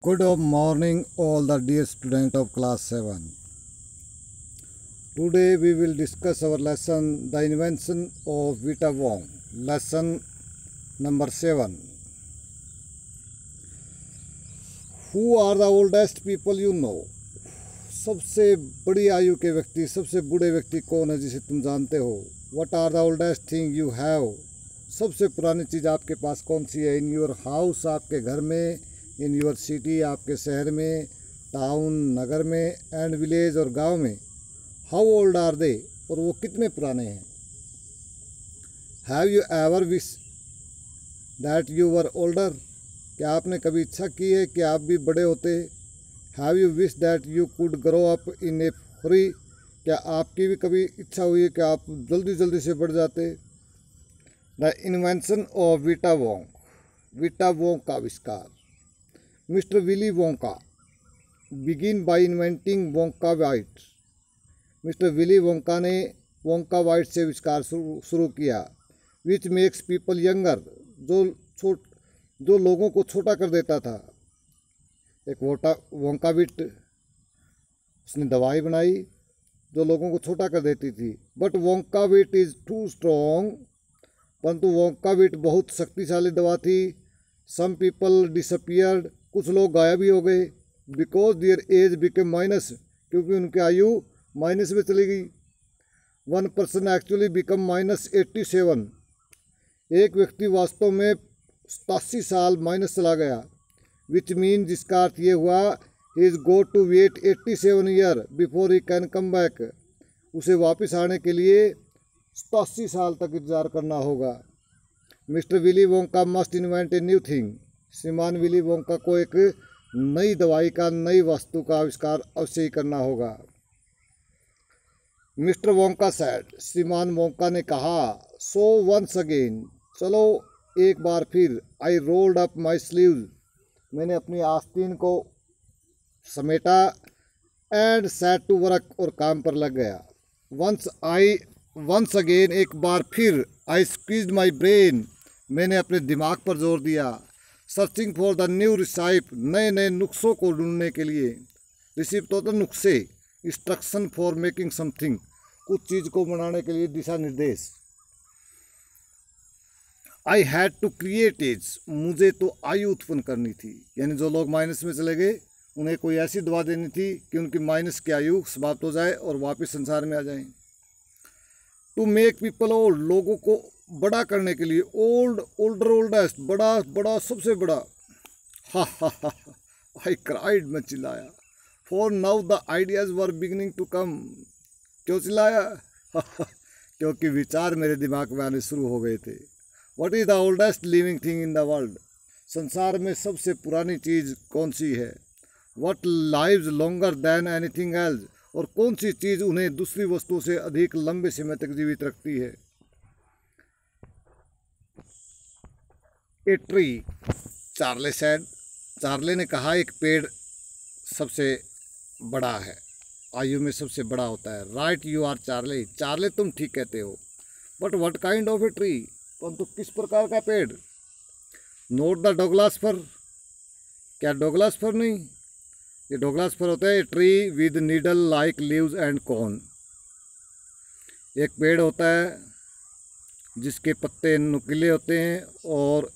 Good morning, all the dear student of class 7. Today we will discuss our lesson, the invention of Vita Wong. Lesson number 7. Who are the oldest people you know? सबसे बड़ी आयु के व्यक्ति, सबसे बूढ़े व्यक्ति कौन है जिसे तुम जानते हो? What are the oldest thing you have? सबसे पुरानी चीज़ आपके पास कौन सी है? In your house, आपके घर में, इन योर सिटी, आपके शहर में, टाउन, नगर में, एंड विलेज और गांव में. How old are they? और वो कितने पुराने हैं? Have you ever wish that you were older? क्या आपने कभी इच्छा की है कि आप भी बड़े होते? Have you wish that you could grow up in A free? क्या आपकी भी कभी इच्छा हुई है कि आप जल्दी जल्दी से बढ़ जाते? The invention of Vita Wong. Vita Wong का आविष्कार. Mister Willy Wonka begin by inventing Wonka white. Mister Willy Wonka ने वोंका वाइट से आविष्कार शुरू किया. विच मेक्स पीपल यंगर, जो लोगों को छोटा कर देता था. एक वोंका विट, उसने दवाई बनाई जो लोगों को छोटा कर देती थी. But Wonka Vite is too strong, परंतु वोंका विट बहुत शक्तिशाली दवा थी. सम पीपल डिसअपियर्ड, कुछ लोग गायब ही हो गए. Because their age became minus, क्योंकि उनकी आयु माइनस में चली गई. One person actually become -87. एक व्यक्ति वास्तव में 87 साल माइनस चला गया. विच मीन, जिसका अर्थ ये हुआ, he is go to wait 87 year before he can come back. उसे वापस आने के लिए 87 साल तक इंतजार करना होगा. Mister Willy Wonka must invent a new thing. श्रीमान विली वोंका को एक नई दवाई का, नई वस्तु का आविष्कार अवश्य ही करना होगा. मिस्टर वोंका सेड, श्रीमान वोंका ने कहा. सो वंस अगेन, चलो एक बार फिर. आई रोल्ड अप माई स्लीव्स, मैंने अपनी आस्तीन को समेटा. एंड सेट टू वर्क, और काम पर लग गया. वंस अगेन, एक बार फिर. आई स्क्वीज्ड माई ब्रेन, मैंने अपने दिमाग पर जोर दिया. सर्चिंग फॉर द न्यू रिसाइप, नए नए नुस्खों को ढूंढने के लिए. रिसिप तो होता नुस्खे. इंस्ट्रक्शन फॉर मेकिंग समथिंग, कुछ चीज़ को बनाने के लिए दिशा निर्देश. I had to create age, मुझे तो आयु उत्पन्न करनी थी. यानी जो लोग माइनस में चले गए, उन्हें कोई ऐसी दवा देनी थी कि उनकी माइनस की आयु समाप्त हो जाए और वापस संसार में आ जाएं. टू मेक पीपल ओल्ड, लोगों को बड़ा करने के लिए. ओल्ड, ओल्डर, ओल्डेस्ट, बड़ा बड़ा, सबसे बड़ा. हा हा हा, आई क्राइड, मैं चिल्लाया. For now the ideas were beginning to come. क्यों चिल्लाया? क्योंकि विचार मेरे दिमाग में आने शुरू हो गए थे. What is the oldest living thing in the world? संसार में सबसे पुरानी चीज़ कौन सी है? What lives longer than anything else, और कौन सी चीज़ उन्हें दूसरी वस्तुओं से अधिक लंबे समय तक जीवित रखती है? A tree, Charlie said, Charlie ने कहा, एक पेड़ सबसे बड़ा है, आयु में सबसे बड़ा होता है. Right you are Charlie, Charlie तुम ठीक कहते हो. But what kind of a tree, परंतु किस प्रकार का पेड़? नोट द डोगलास फर, क्या डोगलास फर नहीं? ये डोगलास फर होता है. Tree with needle like leaves and corn. एक पेड़ होता है जिसके पत्ते नुकीले होते हैं और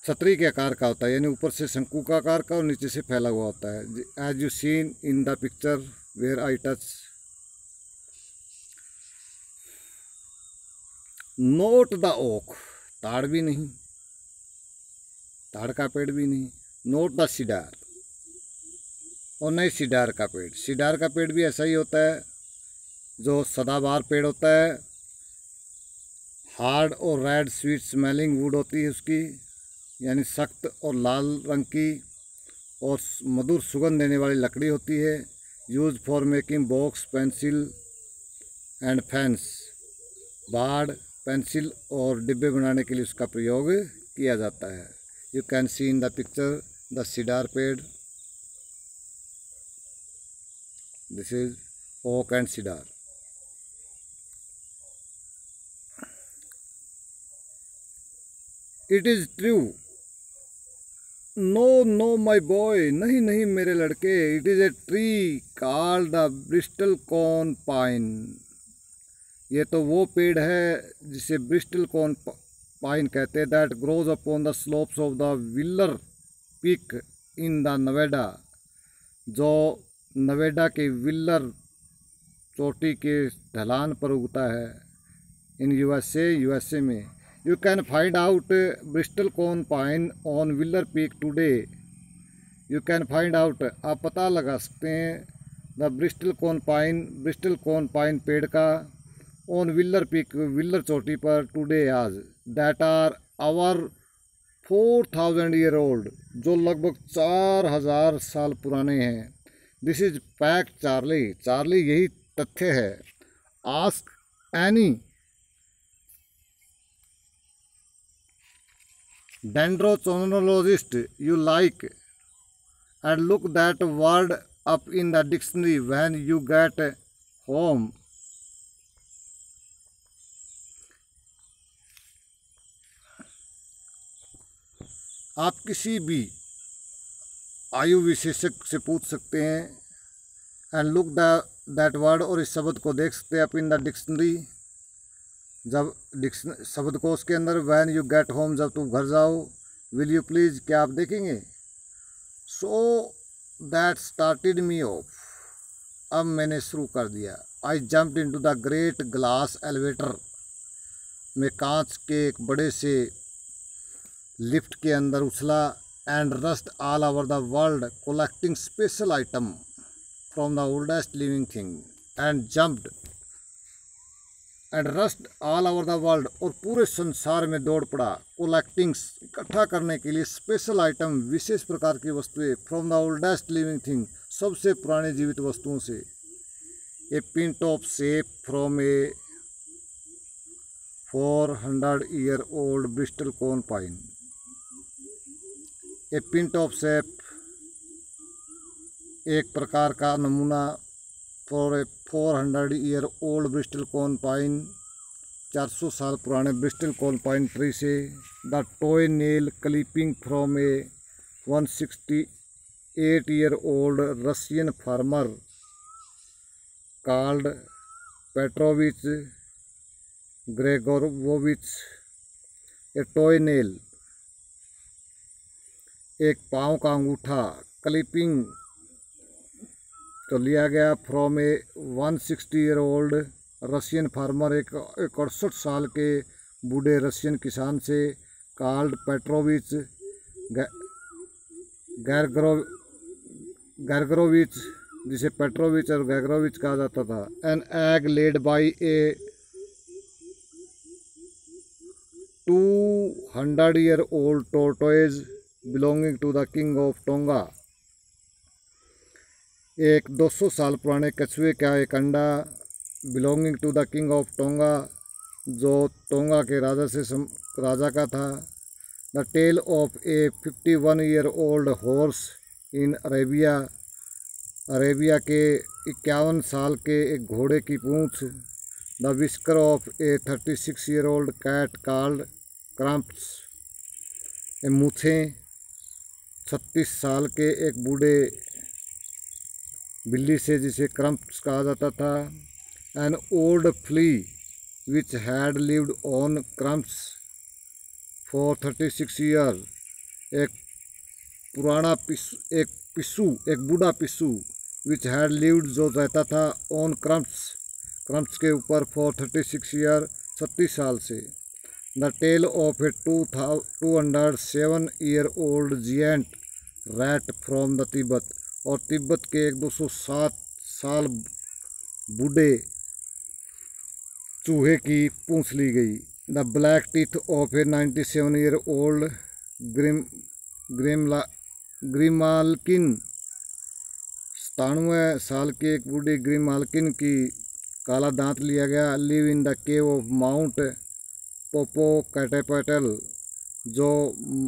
छतरी के आकार का होता है, यानी ऊपर से शंकु का आकार का और नीचे से फैला हुआ होता है. As you seen in the picture where I touch. Not the oak, ताड़ भी नहीं, ताड़ का पेड़ भी नहीं. नोट द सिडार, और नहीं सिडार का पेड़. सिडार का पेड़ भी ऐसा ही होता है, जो सदाबहार पेड़ होता है. हार्ड और रेड स्वीट स्मेलिंग वुड होती है उसकी, यानी सख्त और लाल रंग की और मधुर सुगंध देने वाली लकड़ी होती है. Use for making box, pencil and fans. बाड़, पेंसिल और डिब्बे बनाने के लिए उसका प्रयोग किया जाता है. You can see in the picture the cedar पेड़. This is oak and cedar. It is true no no my boy, नहीं नहीं मेरे लड़के, it is a tree called the bristlecone pine. ये तो वो पेड़ है जिसे ब्रिस्टल कॉर्न पाइन कहते हैं। That grows upon the slopes of the Wheeler Peak in the Nevada, जो नवेडा के विल्लर चोटी के ढलान पर उगता है इन यूएसए में। You can find out bristlecone pine on Wheeler Peak today. You can find out, आप पता लगा सकते हैं, द ब्रिस्टल कॉर्न पाइन पेड़ का ऑन विल्लर पीक, विल्लर चोटी पर, टुडे आज, that are our 4000 year old, जो लगभग 4000 साल पुराने हैं। This is fact Charlie, Charlie यही तथ्य है। Ask any dendrochronologist you like and look that word up in the dictionary when you get home. आप किसी भी आयु विशेषज्ञ से पूछ सकते हैं एंड लुक दैट वर्ड, और इस शब्द को देख सकते हैं अप इन द डिक्शनरी, जब शब्दकोश के अंदर। व्हेन यू गेट होम, जब तुम घर जाओ। विल यू प्लीज़, क्या आप देखेंगे। So that started me off, अब मैंने शुरू कर दिया। I jumped into the great glass elevator, मैं कांच के एक बड़े से लिफ्ट के अंदर उछला। And rushed all over the world collecting special item from the oldest living thing and jumped and rushed all over the world, और पूरे संसार में दौड़ पड़ा कलेक्टिंग्स, इकट्ठा करने के लिए, स्पेशल आइटम, विशेष प्रकार की वस्तुएं, from the oldest living thing, सबसे पुराने जीवित वस्तुओं से। A pint of sap from a 400 year old bristlecone pine. A pint of sap, एक प्रकार का नमूना, for a 400 year old bristlecone pine, 400 साल पुराने ब्रिस्टल कॉर्न पाइन ट्री से। The toenail clipping from a 168 year old Russian farmer called Petrovich Gregorovich. A toenail, एक पाँव का अंगूठा, क्लिपिंग तो लिया गया, from A 160 year old Russian farmer, एक 68 साल के बूढ़े रशियन किसान से, कॉल्ड पेट्रोविच गैरगरोविच, जिसे पेट्रोविच और गैगरोविच कहा जाता था। An egg laid by a 200 year old tortoise belonging to the king of Tonga, एक 200 साल पुराने कछुए का एक अंडा, belonging to the king of Tonga, जो टोंगा के राजा का था। The tail of a 51 year old horse in Arabia, Arabia के 51 साल के एक घोड़े की पूंछ। The whisker of a 36 year old cat called Crumps, a मूछें 36 साल के एक बूढ़े बिल्ली से, जिसे क्रम्प्स कहा जाता था। An old flea which had lived on Crumps for 36 year, एक पुराना पिस्सू, एक बूढ़ा पिस्सू, विच हैड लिव्ड, जो रहता था, ऑन क्रम्प्स के ऊपर, फॉर 36 ईयर, 36 साल से। The tail of a 207 year old giant rat from the Tibet, और तिब्बत के एक 207 साल बूढ़े चूहे की पूंछ ली गई। The black teeth of a 97 year old grimalkin, 97 साल के एक बूढ़े ग्रीमाल्किन की काला दांत लिया गया। Live in the cave of Mount Popocatepetl, जो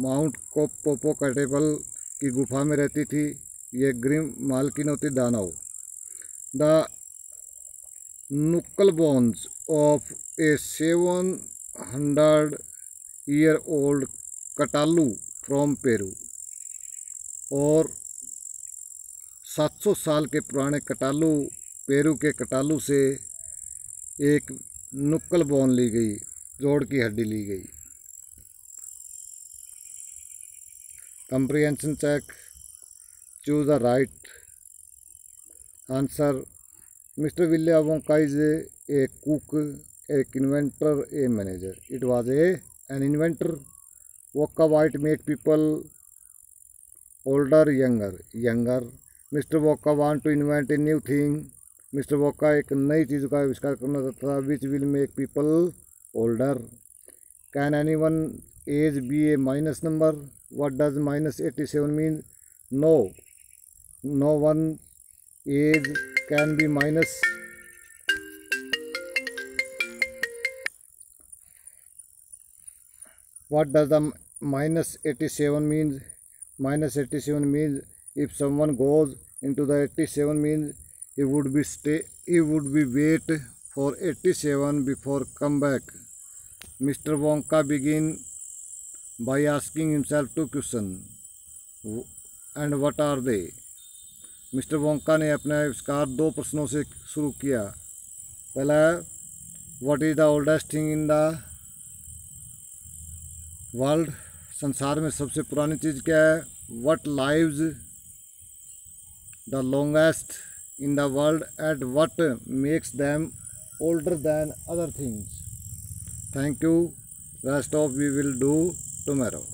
माउंट पोपोकैटेपल की गुफा में रहती थी। ये ग्रीमाल्किन होती दानव। The knuckle bones of a 700 year old Katalu from Peru, और 700 साल के पुराने कटालू, पेरू के कटालू से एक नुक्कल बोन ली गई, जोड़ की हड्डी ली गई। Comprehension check, choose the right answer. Mr William Wonka is a cook, एक inventor, a manager. It was an inventor. Wonka Vite make people older, younger. Mr Wonka want to invent a new thing. Mr Wonka एक नई चीज़ का आविष्कार करना चाहता था, which will make people older. Can anyone age be a minus number? What does -87 mean? No, no one age can be minus. What does the -87 means? -87 means if someone goes into the 87 means he would be wait for 87 before come back. Mr. Wonka begin by asking himself two questions. And what are they? Mister Wonka ने अपना आविष्कार दो प्रश्नों से शुरू किया। पहला, what is the oldest thing in the world? संसार में सबसे पुरानी चीज़ क्या है? What lives the longest in the world and what makes them older than other things. Thank you. Rest of we will do tomorrow.